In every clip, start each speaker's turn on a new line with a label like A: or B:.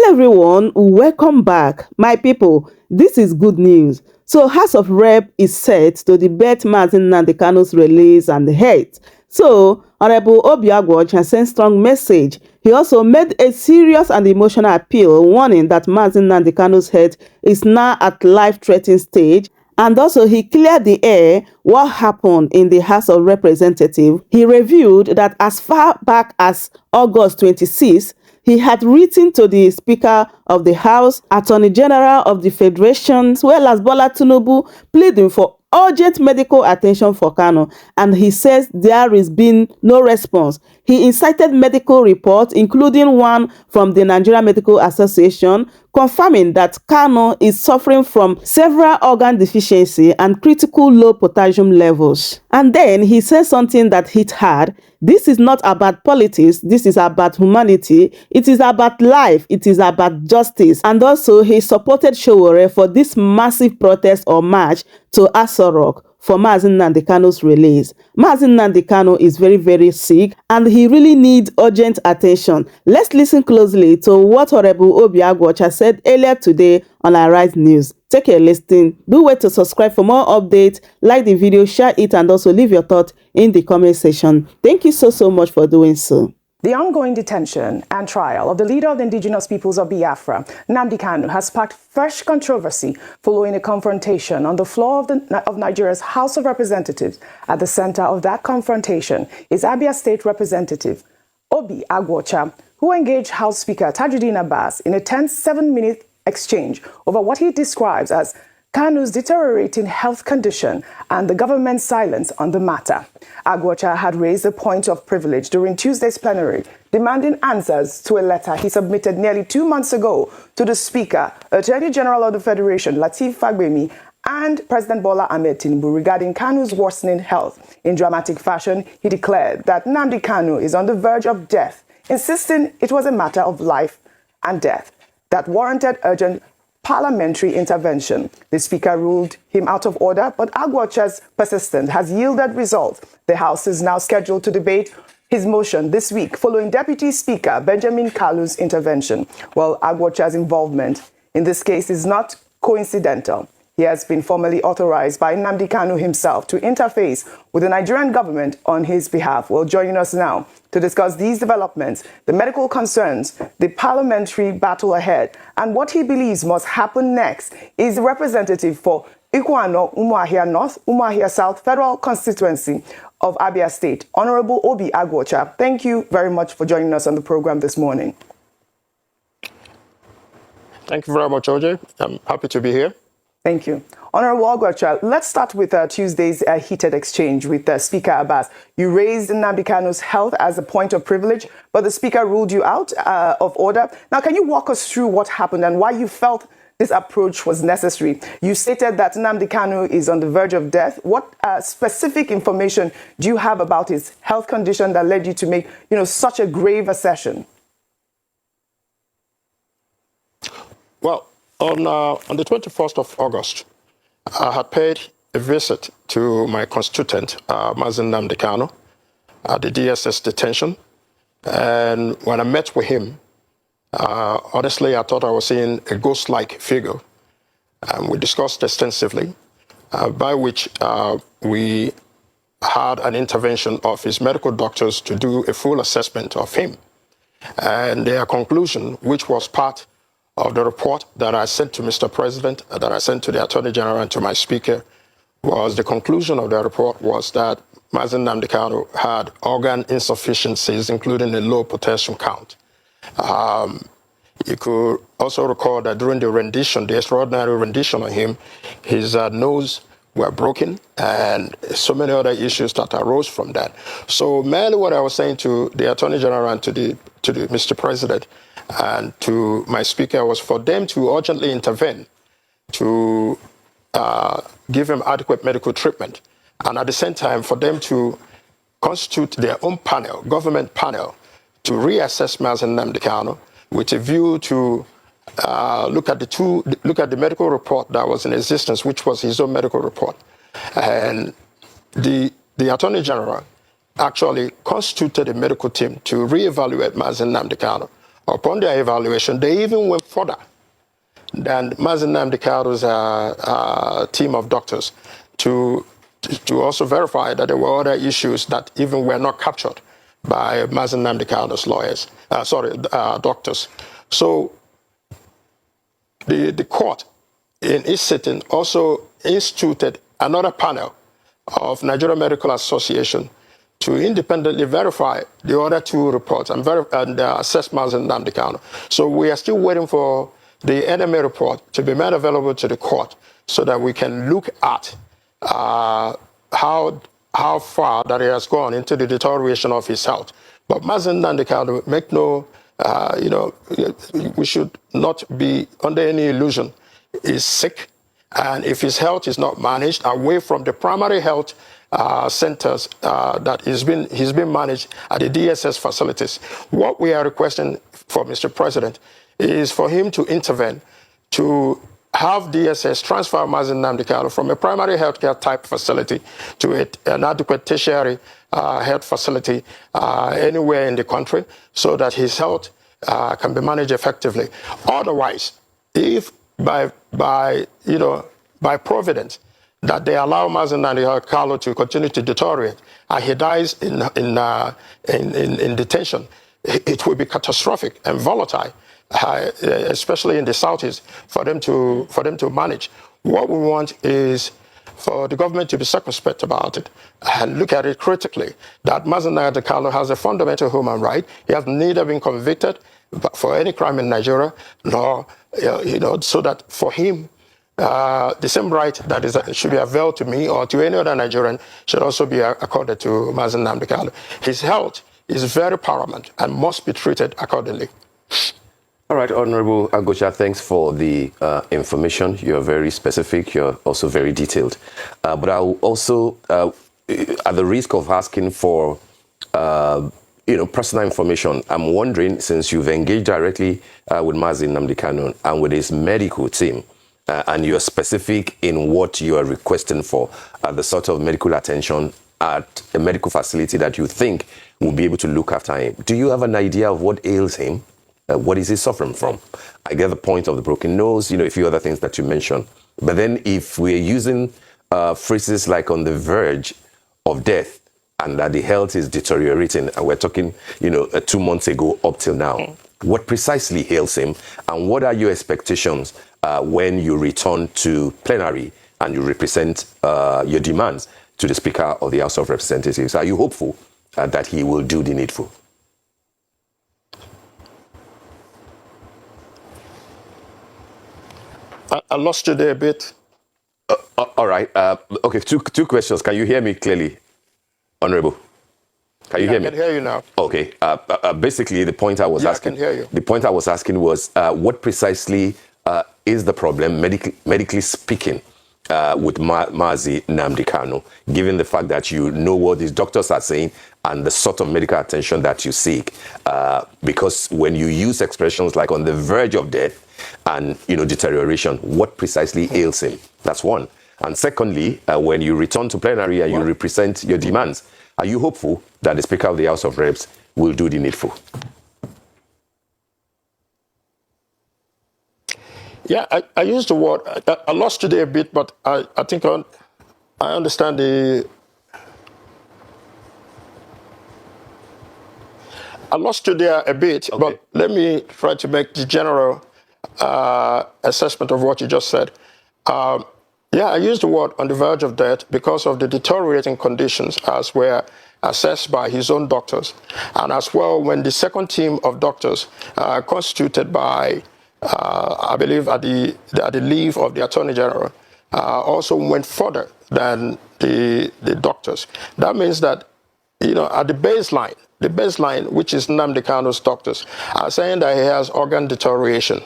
A: Hello everyone, welcome back. My people, this is good news. So House of Rep is set to debate Nnamdi Kanu's release and health. So Honorable Obi Aguocha sent strong message. He also made a serious and emotional appeal, warning that Nnamdi Kanu's health is now at life-threatening stage. And also, he cleared the air what happened in the House of Representatives. He revealed that as far back as August 26, he had written to the Speaker of the House, Attorney General of the Federation, as well as Bola Tinubu, pleading for urgent medical attention for Kanu, and he says there has been no response. He incited medical reports, including one from the Nigerian Medical Association, confirming that Kanu is suffering from several organ deficiencies and critical low potassium levels. And then he says something that hit hard. This is not about politics, this is about humanity, it is about life, it is about justice. And also he supported Sowore for this massive protest or march to Aso Rock for Nnamdi Kanu's release. Nnamdi Kanu is very, very sick and he really needs urgent attention. Let's listen closely to what Honorable Obi Aguocha said earlier today on Arise News. Take a listen. Do wait to subscribe for more updates, like the video, share it, and also leave your thoughts in the comment section. Thank you so much for doing so.
B: The ongoing detention and trial of the leader of the indigenous peoples of Biafra, Nnamdi Kanu, has sparked fresh controversy following a confrontation on the floor of Nigeria's House of Representatives. At the center of that confrontation is Abia State Representative Obi Aguocha, who engaged House Speaker Tajudeen Abbas in a tense 7-minute exchange over what he describes as Kanu's deteriorating health condition and the government's silence on the matter. Aguocha had raised a point of privilege during Tuesday's plenary, demanding answers to a letter he submitted nearly 2 months ago to the Speaker, Attorney General of the Federation, Lateef, and President Bola Tinubu regarding Kanu's worsening health. In dramatic fashion, he declared that Nnamdi Kanu is on the verge of death, insisting it was a matter of life and death that warranted urgent parliamentary intervention. The Speaker ruled him out of order, but Aguocha's persistence has yielded results. The House is now scheduled to debate his motion this week following Deputy Speaker Benjamin Kalu's intervention. Well, Aguocha's involvement in this case is not coincidental. He has been formally authorized by Nnamdi Kanu himself to interface with the Nigerian government on his behalf. Well, joining us now to discuss these developments, the medical concerns, the parliamentary battle ahead, and what he believes must happen next is the representative for Ikuano, Umuahia North, Umuahia South Federal Constituency of Abia State, Honorable Obi Aguocha. Thank you very much for joining us on the program this morning.
C: Thank you very much, OJ. I'm happy to be here.
B: Thank you. Honorable Aguocha, let's start with Tuesday's heated exchange with Speaker Abbas. You raised Nnamdi Kanu's health as a point of privilege, but the Speaker ruled you out of order. Now, can you walk us through what happened and why you felt this approach was necessary? You stated that Nnamdi Kanu is on the verge of death. What specific information do you have about his health condition that led you to make, such a grave assertion?
C: Well, on the 21st of August, I had paid a visit to my constituent, Nnamdi Kanu, at the DSS detention. And when I met with him, honestly, I thought I was seeing a ghost-like figure. We discussed extensively, by which we had an intervention of his medical doctors to do a full assessment of him. And their conclusion, which was part of the report that I sent to Mr. President, that I sent to the Attorney General and to my Speaker, was the conclusion of the report was that Nnamdi Kanu had organ insufficiencies, including a low potassium count. You could also recall that during the rendition, the extraordinary rendition on him, his nose were broken and so many other issues that arose from that. So mainly what I was saying to the Attorney General and to the Mr. President and to my Speaker was for them to urgently intervene to give him adequate medical treatment, and at the same time for them to constitute their own panel, government panel, to reassess Nnamdi Kanu with a view to look at the medical report that was in existence, which was his own medical report. And the Attorney General actually constituted a medical team to reevaluate Nnamdi Kanu Upon their evaluation, they even went further than Nnamdi Kanu's team of doctors to also verify that there were other issues that even were not captured by Nnamdi Kanu's lawyers, doctors. So the court in its sitting also instituted another panel of Nigerian Medical Association to independently verify the other two reports and assess Nnamdi Kanu. So we are still waiting for the NMA report to be made available to the court so that we can look at how far that he has gone into the deterioration of his health. But Nnamdi Kanu, make no, we should not be under any illusion. He's sick, and if his health is not managed away from the primary health centers that he's been managed at the DSS facilities, what we are requesting for Mr. President is for him to intervene to have DSS transfer Nnamdi Kanu from a primary healthcare type facility to an adequate tertiary health facility anywhere in the country so that his health can be managed effectively. Otherwise, if by providence that they allow Nnamdi Kanu to continue to deteriorate and he dies in detention, it will be catastrophic and volatile, especially in the Southeast, for them to manage. What we want is for the government to be circumspect about it and look at it critically, that Nnamdi Kanu has a fundamental human right. He has neither been convicted for any crime in Nigeria, nor, so that for him, the same right that should be availed to me or to any other Nigerian should also be accorded to Nnamdi Kanu. His health is very paramount and must be treated accordingly.
D: All right, Honorable Aguocha, thanks for the information. You're very specific. You're also very detailed. But I'll also, at the risk of asking for, personal information, I'm wondering, since you've engaged directly with Nnamdi Kanu and with his medical team, and you're specific in what you are requesting for, the sort of medical attention at a medical facility that you think will be able to look after him, do you have an idea of what ails him? What is he suffering from? I get the point of the broken nose, a few other things that you mentioned. But then if we're using phrases like on the verge of death and that the health is deteriorating, and we're talking, 2 months ago up till now, what precisely ails him? And what are your expectations when you return to plenary and you represent your demands to the Speaker of the House of Representatives? Are you hopeful that he will do the needful?
C: I lost you there a bit.
D: All right. Okay, two questions. Can you hear me clearly, Honorable? Can you hear me?
C: I can hear you now.
D: Okay. Basically, the point I was asking.
C: I can hear you.
D: The point I was asking was what precisely is the problem, medically speaking, with Nnamdi Kanu, given the fact that you know what these doctors are saying and the sort of medical attention that you seek? Because when you use expressions like on the verge of death and deterioration, what precisely ails him? That's one. And secondly, when you return to plenary and you represent your demands, are you hopeful that the Speaker of the House of Reps will do the needful?
C: Yeah, I used the word. I lost you there a bit, but I think I understand the. I lost you there a bit, okay. But let me try to make the general assessment of what you just said. Yeah, I used the word on the verge of death because of the deteriorating conditions as were assessed by his own doctors. And as well, when the second team of doctors constituted by, I believe, at the leave of the Attorney General, also went further than the doctors. That means that, at the baseline, which is Nnamdi Kanu's doctors, are saying that he has organ deterioration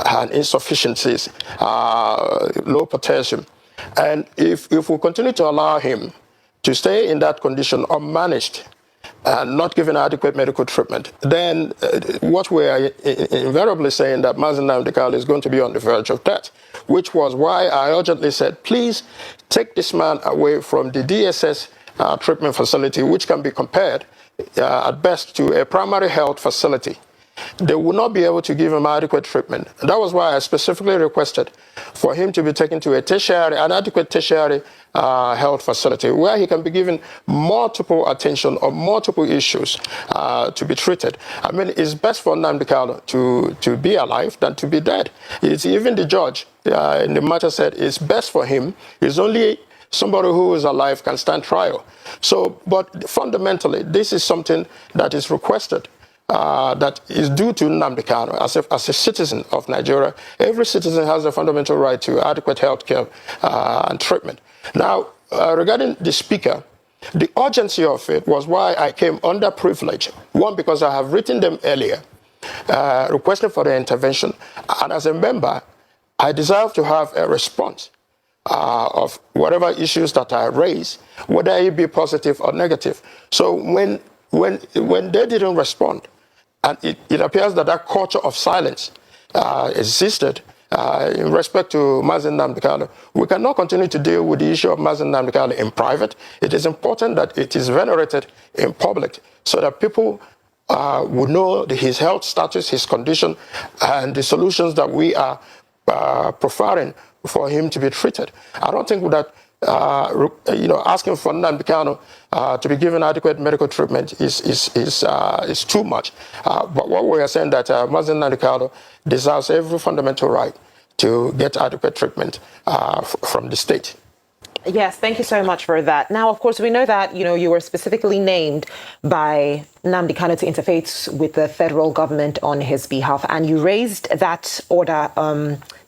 C: and insufficiencies, low potassium. And if we continue to allow him to stay in that condition unmanaged and not given adequate medical treatment, then what we are invariably saying that Nnamdi Kanu is going to be on the verge of death, which was why I urgently said, please take this man away from the DSS treatment facility, which can be compared at best to a primary health facility. they will not be able to give him adequate treatment. And that was why I specifically requested for him to be taken to an adequate tertiary health facility where he can be given multiple attention on multiple issues to be treated. I mean, it's best for Nnamdi Kanu to be alive than to be dead. It's even the judge in the matter said it's best for him. It's only somebody who is alive can stand trial. So, but fundamentally, this is something that is requested. That is due to Nnamdi Kanu as a citizen of Nigeria. Every citizen has a fundamental right to adequate health care and treatment. Now, regarding the speaker, the urgency of it was why I came under privilege. One, because I have written them earlier, requesting for their intervention. And as a member, I deserve to have a response of whatever issues that I raise, whether it be positive or negative. So when they didn't respond, and it appears that that culture of silence existed in respect to Nnamdi Kanu, we cannot continue to deal with the issue of Nnamdi Kanu in private. It is important that it is venerated in public so that people would know his health status, his condition, and the solutions that we are preferring for him to be treated. I don't think that asking for Nnamdi Kanu to be given adequate medical treatment is too much. But what we are saying that Nnamdi Kanu deserves every fundamental right to get adequate treatment from the state.
E: Yes, thank you so much for that. Now, of course, we know that, you were specifically named by Nnamdi Kanu to interface with the federal government on his behalf, and you raised that order,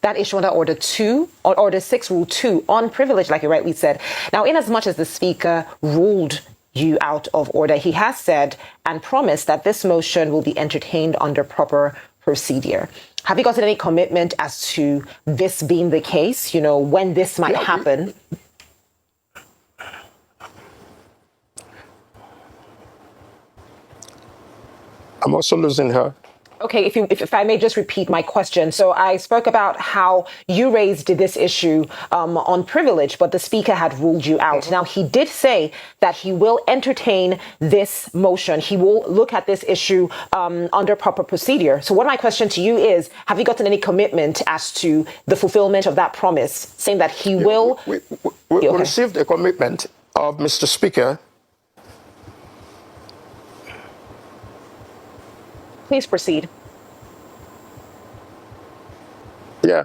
E: that issue under Order 2, or Order 6, Rule 2, on privilege, like you rightly said. Now, in as much as the Speaker ruled you out of order, he has said and promised that this motion will be entertained under proper procedure. Have you gotten any commitment as to this being the case, when this might happen?
C: I'm also losing her.
E: Okay, if I may just repeat my question. So I spoke about how you raised this issue on privilege, but the Speaker had ruled you out. Now, he did say that he will entertain this motion. He will look at this issue under proper procedure. So what my question to you is, have you gotten any commitment as to the fulfillment of that promise, saying that he will?
C: We received a commitment of Mr. Speaker.
E: Please proceed.
C: Yeah.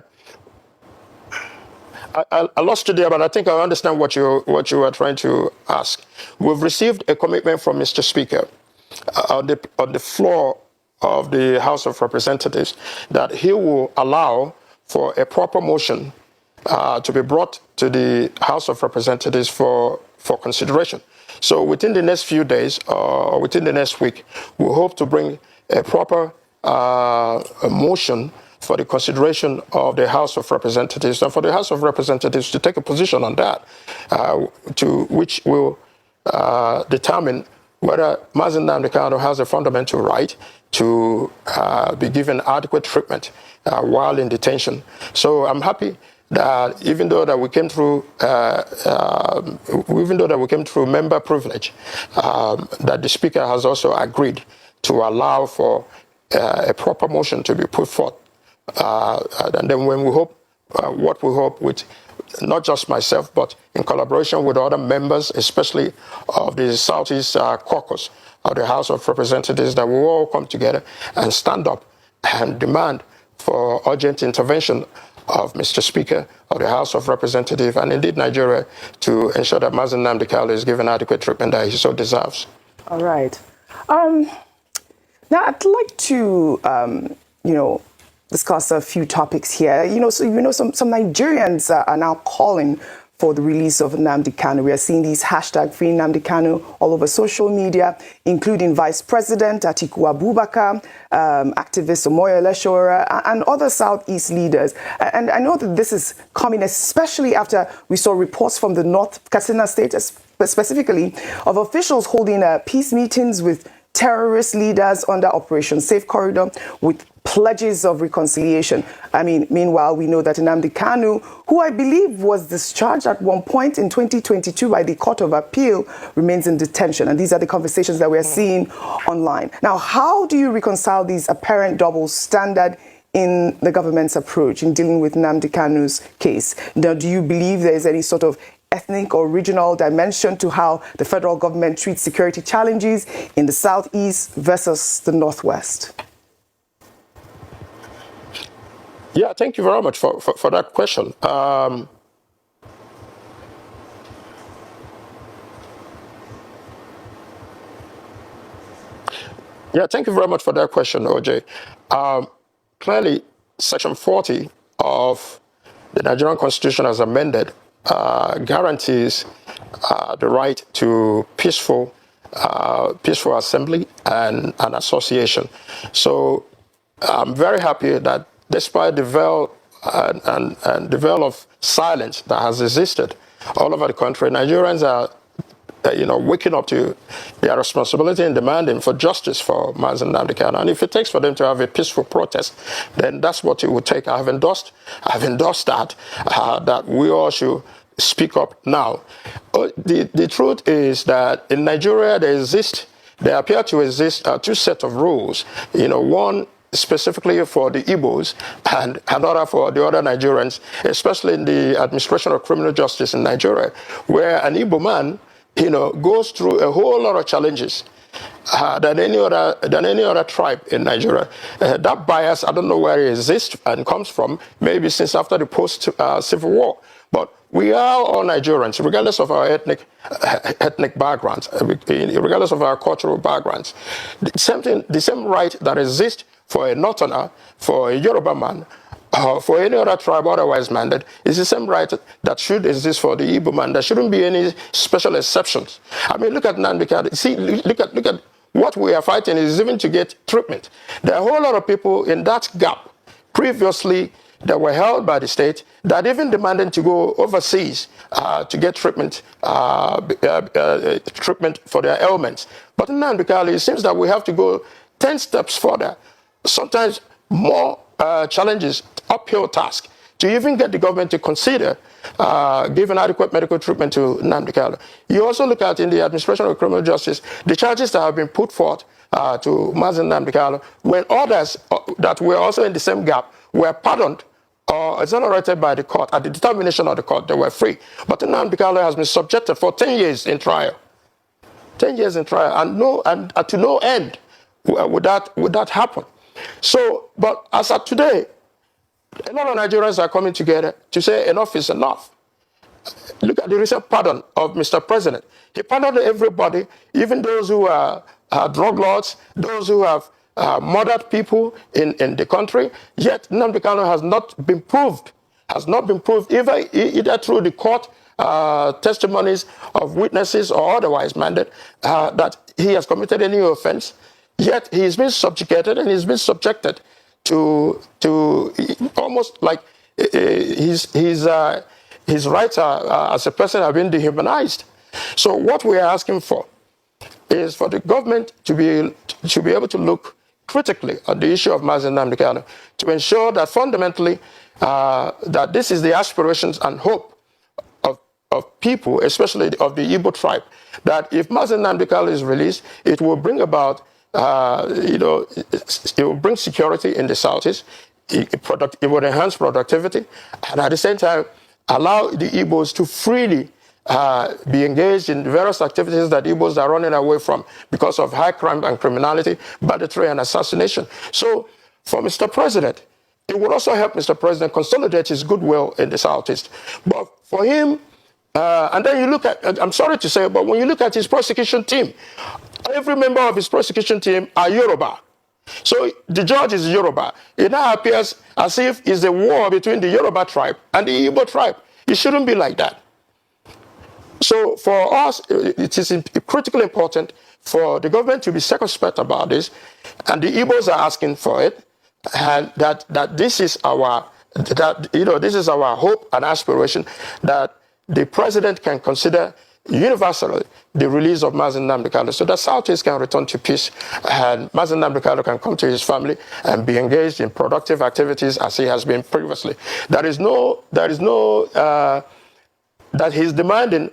C: I lost you there, but I think I understand what you are trying to ask. We've received a commitment from Mr. Speaker on the floor of the House of Representatives that he will allow for a proper motion to be brought to the House of Representatives for consideration. So within the next few days or within the next week, we hope to bring a proper motion for the consideration of the House of Representatives, and for the House of Representatives to take a position on that, to which will determine whether Nnamdi Kanu has a fundamental right to be given adequate treatment while in detention. So I'm happy that even though that we came through, member privilege, that the Speaker has also agreed to allow for a proper motion to be put forth. And then when we hope, what we hope with not just myself, but in collaboration with other members, especially of the Southeast Caucus of the House of Representatives, that we all come together and stand up and demand for urgent intervention of Mr. Speaker of the House of Representatives and indeed Nigeria to ensure that Nnamdi Kanu is given adequate treatment that he so deserves.
B: All right. Now, I'd like to, discuss a few topics here. Some Nigerians are now calling for the release of Nnamdi Kanu. We are seeing these hashtag Free Nnamdi Kanu all over social media, including Vice President Atiku Abubakar, activist Omoyele Sowore, and other Southeast leaders. And I know that this is coming especially after we saw reports from the North Katsina State, specifically of officials holding peace meetings with terrorist leaders under Operation Safe Corridor with pledges of reconciliation. I mean, meanwhile, we know that Nnamdi Kanu, who I believe was discharged at one point in 2022 by the Court of Appeal, remains in detention. And these are the conversations that we're seeing online. Now, how do you reconcile these apparent double standard in the government's approach in dealing with Nnamdi Kanu's case? Now, do you believe there is any sort of ethnic or regional dimension to how the federal government treats security challenges in the southeast versus the northwest?
C: Yeah, thank you very much for that question. Yeah, thank you very much for that question, OJ. Clearly, Section 40 of the Nigerian Constitution as amended guarantees the right to peaceful assembly and association. So I'm very happy that despite the veil and the veil of silence that has existed all over the country, Nigerians are waking up to their responsibility and demanding for justice for Mazi Nnamdi Kanu. And if it takes for them to have a peaceful protest, then that's what it would take. I've endorsed that, that we all should speak up now. The truth is that in Nigeria, there appear to exist two sets of rules. One specifically for the Igbos and another for the other Nigerians, especially in the administration of criminal justice in Nigeria, where an Igbo man goes through a whole lot of challenges than any other tribe in Nigeria. That bias, I don't know where it exists and comes from, maybe since after the post-Civil War. But we are all Nigerians, regardless of our ethnic backgrounds, regardless of our cultural backgrounds. The same right that exists for a Northerner, for a Yoruba man, for any other tribe otherwise minded, is the same right that should exist for the Igbo man. There shouldn't be any special exceptions. I mean, look at Nnamdi Kanu. See, look at what we are fighting is even to get treatment. There are a whole lot of people in that gap previously that were held by the state that even demanded to go overseas to get treatment for their ailments. But in Nnamdi Kanu, it seems that we have to go 10 steps further, sometimes more challenges, uphill task, to even get the government to consider giving adequate medical treatment to Nnamdi Kanu. You also look at in the administration of criminal justice, the charges that have been put forth to Mazi Nnamdi Kanu, when others that were also in the same gap were pardoned or exonerated by the court at the determination of the court, they were free. But Nnamdi Kanu has been subjected for 10 years in trial. 10 years in trial, and to no end would that happen. So, but as of today, a lot of Nigerians are coming together to say enough is enough. Look at the recent pardon of Mr. President. He pardoned everybody, even those who are drug lords, those who have murdered people in the country. Yet Nnamdi Kanu has not been proved either through the court testimonies of witnesses or otherwise mandate that he has committed any offense. Yet he's been subjugated and he's been subjected to almost like his rights as a person have been dehumanized. So what we are asking for is for the government to be able to look critically at the issue of Mazi Nnamdi Kanu, to ensure that fundamentally that this is the aspirations and hope of people, especially of the Igbo tribe, that if Mazi Nnamdi Kanu is released, it will bring about it will bring security in the southeast. It will enhance productivity, and at the same time allow the Igbos to freely be engaged in various activities that Igbos are running away from because of high crime and criminality, banditry and assassination. So for Mr. President, it would also help Mr. President consolidate his goodwill in the southeast. But for him, and then you look at, I'm sorry to say, but when you look at his prosecution team, every member of his prosecution team are Yoruba. So the judge is Yoruba. It now appears as if it's a war between the Yoruba tribe and the Igbo tribe. It shouldn't be like that. So for us, it is critically important for the government to be circumspect about this, and the Igbos are asking for it, and that this is our this is our hope and aspiration, that the president can consider universally the release of Nnamdi Kanu so that Southeast can return to peace and Nnamdi Kanu can come to his family and be engaged in productive activities as he has been previously. That he's demanding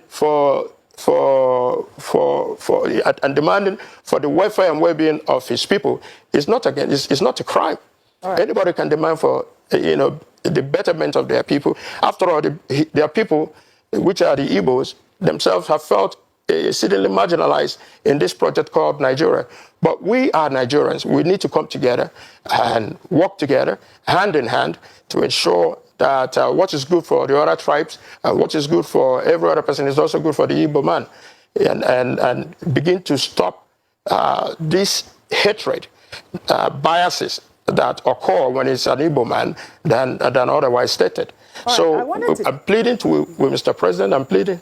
C: and demanding for the welfare and well-being of his people is not it's not a crime. Right. Anybody can demand for the betterment of their people. After all, their people, which are the Igbos, themselves have felt exceedingly marginalized in this project called Nigeria. But we are Nigerians. We need to come together and work together, hand in hand, to ensure that what is good for the other tribes and what is good for every other person is also good for the Igbo man, and begin to stop this hatred, biases that occur when it's an Igbo man than otherwise stated. Right, so I'm pleading with Mr. President, I'm pleading.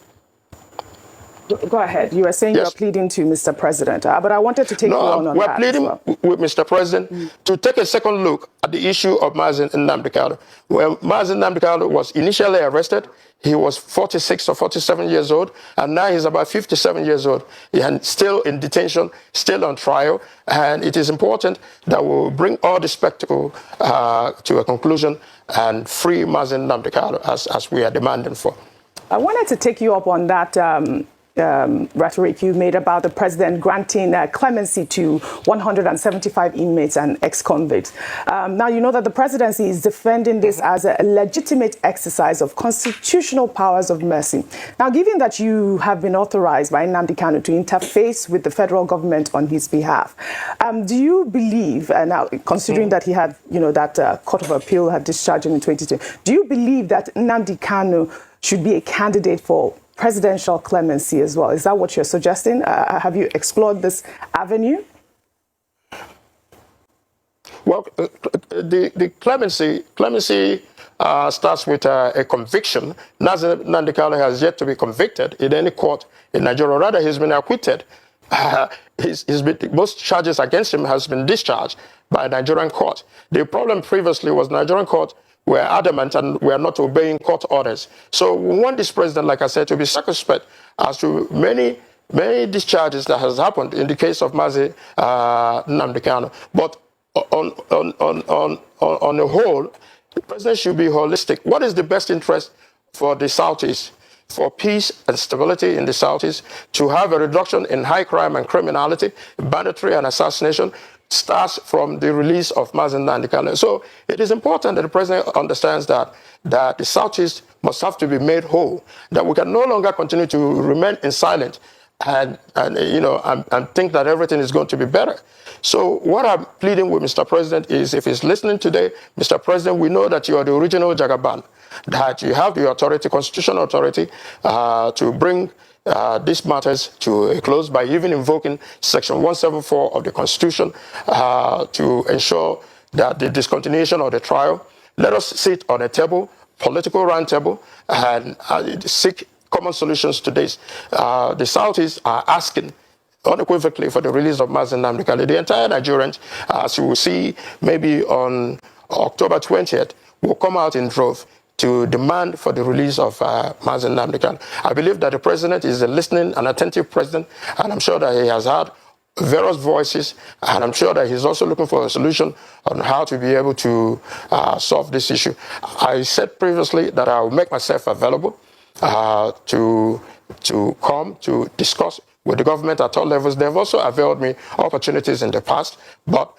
B: Go ahead. You were saying you're pleading to Mr. President, but I wanted to take you on that.
C: We're pleading with Mr. President to take a second look at the issue of Nnamdi Kanu. When Nnamdi Kanu was initially arrested, he was 46 or 47 years old, and now he's about 57 years old, and still in detention, still on trial. And it is important that we bring all the spectacle to a conclusion and free Nnamdi Kanu as we are demanding for.
B: I wanted to take you up on that rhetoric you made about the president granting clemency to 175 inmates and ex-convicts. Now, you know that the presidency is defending this as a legitimate exercise of constitutional powers of mercy. Now, given that you have been authorized by Nnamdi Kanu to interface with the federal government on his behalf, do you believe, now considering that he had, that Court of Appeal had discharged him in 2020, do you believe that Nnamdi Kanu should be a candidate for presidential clemency as well? Is that what you're suggesting? Have you explored this avenue?
C: Well, the clemency starts with a conviction. Nnamdi Kanu has yet to be convicted in any court in Nigeria. Rather, he's been acquitted. Most charges against him has been discharged by a Nigerian court. The problem previously was Nigerian court were adamant and were not obeying court orders. So we want this president, like I said, to be circumspect as to many discharges that has happened in the case of Nnamdi Kanu. But on the whole, the president should be holistic. What is the best interest for the Southeast? For peace and stability in the Southeast, to have a reduction in high crime and criminality, banditry and assassination, starts from the release of Nnamdi Kanu. So it is important that the president understands that the Southeast must have to be made whole, that we can no longer continue to remain in silence and think that everything is going to be better. So what I'm pleading with Mr. President is, if he's listening today, Mr. President, we know that you are the original Jagaban, that you have the authority, constitutional authority, to bring these matters to a close by even invoking Section 174 of the Constitution to ensure that the discontinuation of the trial. Let us sit on a table, political round table, and seek common solutions to this. The Southeast are asking unequivocally for the release of Nnamdi Kanu. The entire Nigerians, as you will see maybe on October 20th, will come out in droves to demand for the release of Nnamdi Kanu. I believe that the president is a listening and attentive president, and I'm sure that he has heard various voices, and I'm sure that he's also looking for a solution on how to be able to solve this issue. I said previously that I will make myself available to come to discuss with the government at all levels. They've also availed me opportunities in the past, but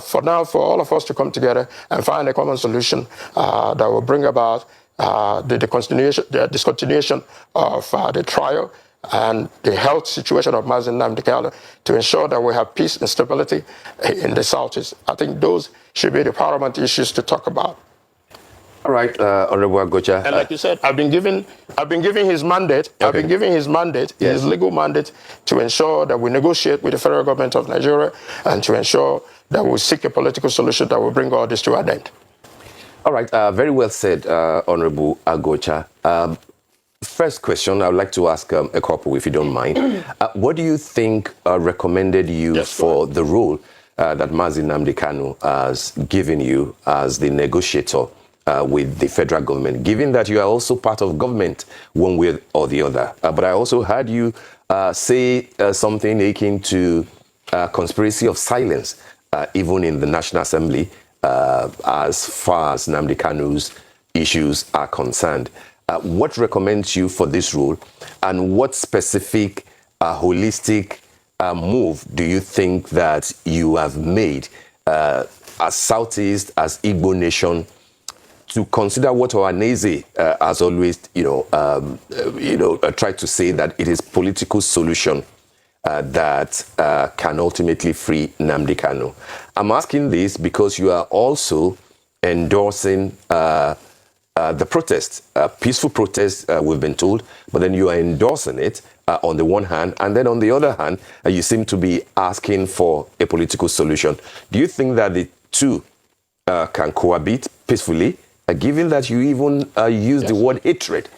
C: for now, for all of us to come together and find a common solution that will bring about the discontinuation of the trial and the health situation of Nnamdi Kanu, to ensure that we have peace and stability in the Southeast. I think those should be the paramount issues to talk about.
D: All right, Honorable Aguocha.
C: And like you said, I've been giving his mandate. Okay. I've been giving his mandate, yes, his legal mandate, to ensure that we negotiate with the federal government of Nigeria and to ensure that we seek a political solution that will bring all this to an end.
D: All right, very well said, Honorable Aguocha. First question, I would like to ask a couple, if you don't mind. What do you think recommended you for the role that Nnamdi Kanu has given you as the negotiator with the federal government, given that you are also part of government one way or the other. But I also heard you say something akin to conspiracy of silence, even in the National Assembly, as far as Nnamdi Kanu's issues are concerned. What recommends you for this role, and what specific holistic move do you think that you have made as Southeast, as Igbo nation, to consider what Ohaneze has always, tried to say, that it is political solution that can ultimately free Nnamdi Kanu? I'm asking this because you are also endorsing the protest, peaceful protest, we've been told, but then you are endorsing it on the one hand, and then on the other hand, you seem to be asking for a political solution. Do you think that the two can cohabit peacefully, given that you even use the word hatred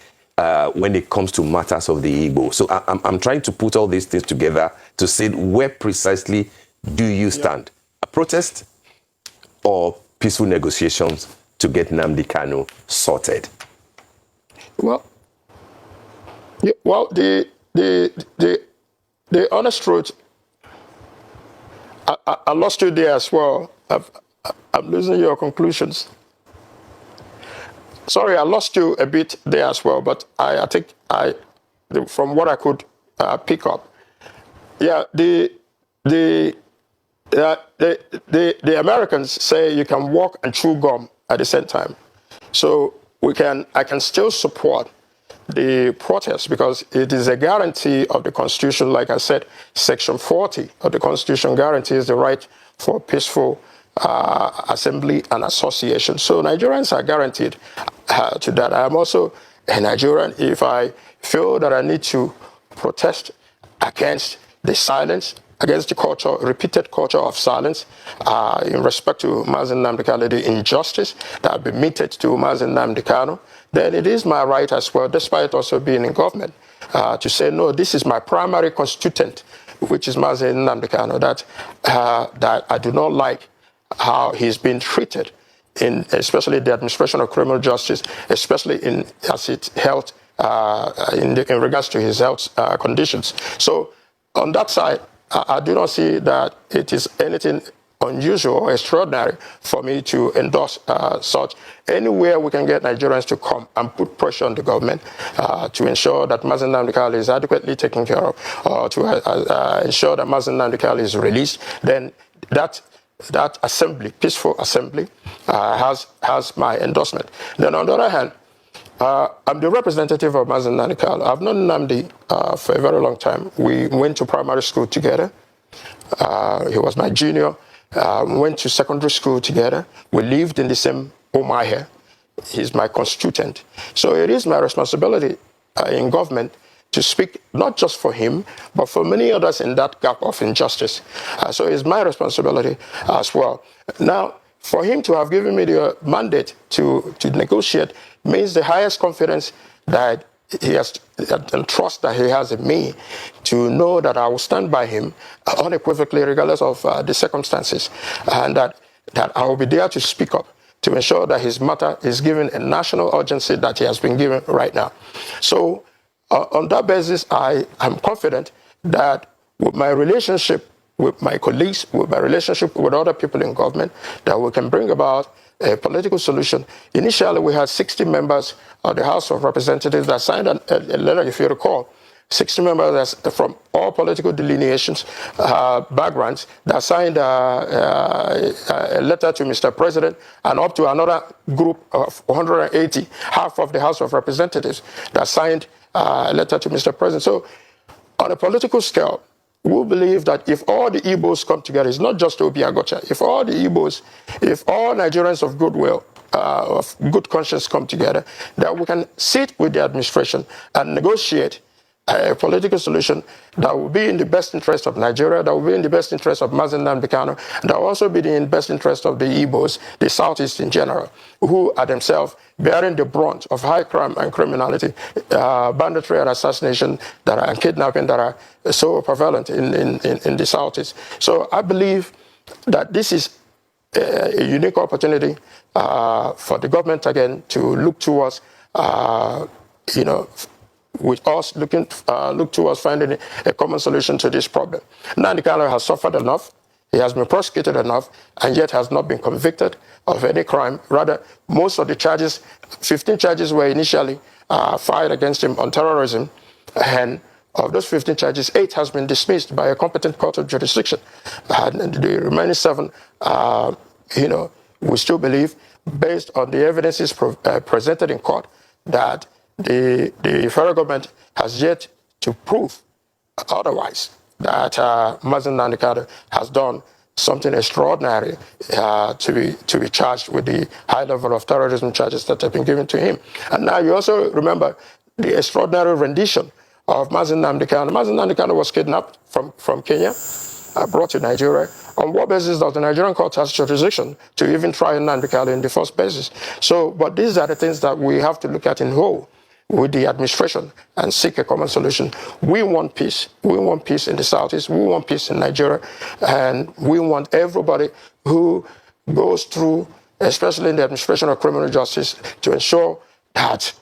D: when it comes to matters of the Igbo? So I'm trying to put all these things together to say, where precisely do you stand? A protest or peaceful negotiations to get Nnamdi Kanu sorted?
C: Well, the honest truth, I lost you there as well. I'm losing your conclusions. Sorry, I lost you a bit there as well, but I think from what I could pick up, the Americans say you can walk and chew gum at the same time. So I can still support the protest because it is a guarantee of the Constitution. Like I said, Section 40 of the Constitution guarantees the right for peaceful assembly and association. So Nigerians are guaranteed to that. I'm also a Nigerian. If I feel that I need to protest against the silence, against the culture, repeated culture of silence in respect to Mazi Nnamdi Kanu, the injustice that be meted to Mazi Nnamdi Kanu, then it is my right as well, despite also being in government, to say, no, this is my primary constituent, which is Mazi Nnamdi Kanu, that I do not like how he's been treated, especially the administration of criminal justice, especially in regards to his health conditions. So on that side, I do not see that it is anything unusual or extraordinary for me to endorse such. Anywhere we can get Nigerians to come and put pressure on the government to ensure that Mazi Nnamdi Kanu is adequately taken care of, or to ensure that Mazi Nnamdi Kanu is released, then that assembly, peaceful assembly, has my endorsement. Then on the other hand, I'm the representative of Mazi Nnamdi Kanu. I've known Nnamdi for a very long time. We went to primary school together. He was my junior. We went to secondary school together. We lived in the same Umahe. He's my constituent. So it is my responsibility in government to speak not just for him, but for many others in that gap of injustice. So it's my responsibility as well. Now, for him to have given me the mandate to negotiate means the highest confidence that he has and trust that he has in me, to know that I will stand by him unequivocally regardless of the circumstances, and that I will be there to speak up to ensure that his matter is given a national urgency that he has been given right now. So on that basis, I am confident that with my relationship with my colleagues, with my relationship with other people in government, that we can bring about a political solution. Initially, we had 60 members of the House of Representatives that signed a letter, if you recall, 60 members from all political delineations, backgrounds, that signed a letter to Mr. President, and up to another group of 180, half of the House of Representatives, that signed a letter to Mr. President. So on a political scale, we believe that if all the Igbos come together, it's not just Obi Aguocha, if all the Igbos, if all Nigerians of goodwill, of good conscience come together, that we can sit with the administration and negotiate a political solution that will be in the best interest of Nigeria, that will be in the best interest of Mazi Nnamdi Kanu, that will also be in the best interest of the Igbos, the Southeast in general, who are themselves bearing the brunt of high crime and criminality, banditry and assassination and kidnapping that are so prevalent in the Southeast. So I believe that this is a unique opportunity for the government again to look towards, with us look towards finding a common solution to this problem. Nnamdi Kanu has suffered enough. He has been prosecuted enough, and yet has not been convicted of any crime. Rather, most of the charges, 15 charges, were initially filed against him on terrorism, and of those 15 charges, 8 has been dismissed by a competent court of jurisdiction. And the remaining 7, we still believe, based on the evidences presented in court, that the federal government has yet to prove otherwise, that Mazen Nnamdi Kanu has done something extraordinary to be charged with the high level of terrorism charges that have been given to him. And now you also remember the extraordinary rendition of Mazen Nnamdi Kanu. Mazen Nnamdi Kanu was kidnapped from Kenya, brought to Nigeria. On what basis does the Nigerian court have jurisdiction to even try Nnamdi Kanu in the first basis? So, but these are the things that we have to look at in whole with the administration and seek a common solution. We want peace. We want peace in the Southeast. We want peace in Nigeria. And we want everybody who goes through, especially in the administration of criminal justice, to ensure that,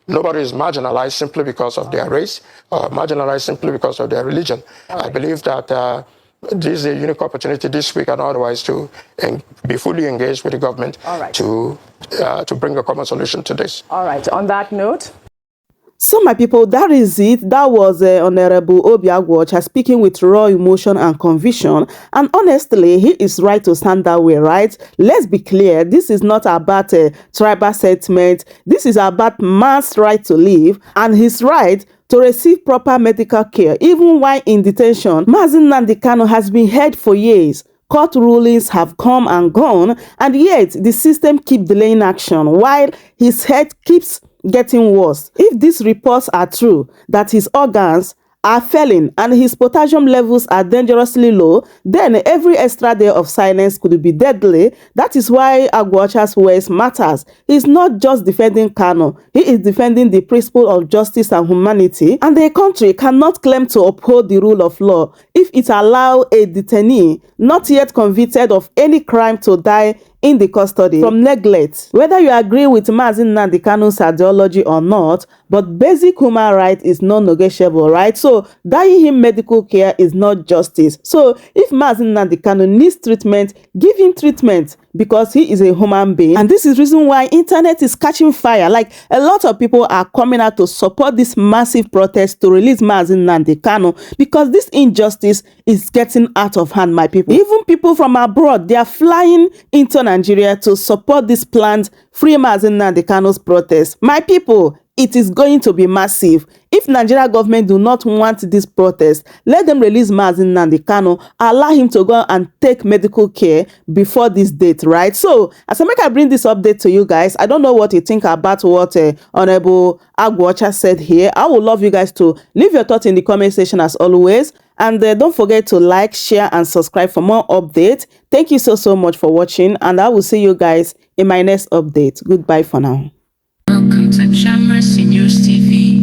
C: nobody is marginalized simply because of their race or marginalized simply because of their religion. Right. I believe that this is a unique opportunity this week and otherwise to be fully engaged with the government. Right. to bring a common solution to this.
B: All right. On that note.
A: So, my people, that is it. That was Honorable Obi Aguocha speaking with raw emotion and conviction. And honestly, he is right to stand that way, right? Let's be clear. This is not about a tribal settlement. This is about man's right to live and his right to receive proper medical care. Even while in detention, Mazen Nnamdi Kanu has been held for years. Court rulings have come and gone, and yet the system keeps delaying action while his health keeps getting worse. If these reports are true, that his organs are failing and his potassium levels are dangerously low, then every extra day of silence could be deadly. That is why Aguocha's words matters. He's not just defending Kanu, he is defending the principle of justice and humanity, and the country cannot claim to uphold the rule of law if it allows a detainee not yet convicted of any crime to die in the custody from neglect. Whether you agree with Mazen Nnamdi Kanu's ideology or not, but basic human right is non-negotiable, right? So denying him medical care is not justice. So if Mazen Nnamdi Kanu needs treatment, give him treatment, because he is a human being. And this is the reason why internet is catching fire. Like, a lot of people are coming out to support this massive protest to release Mazen Nnamdi Kanu, because this injustice is getting out of hand, my people. Even people from abroad, they are flying into Nigeria to support this planned Free Mazen Nnamdi Kanu's protest. My people, it is going to be massive. If Nigeria government do not want this protest, let them release Mazen Nnamdi Kanu, allow him to go and take medical care before this date, right? So, as I bring this update to you guys, I don't know what you think about what Honorable Aguocha said here. I would love you guys to leave your thoughts in the comment section as always. And don't forget to like, share, and subscribe for more updates. Thank you so much for watching, and I will see you guys in my next update. Goodbye for now.
F: Welcome to Shammer Seniors TV.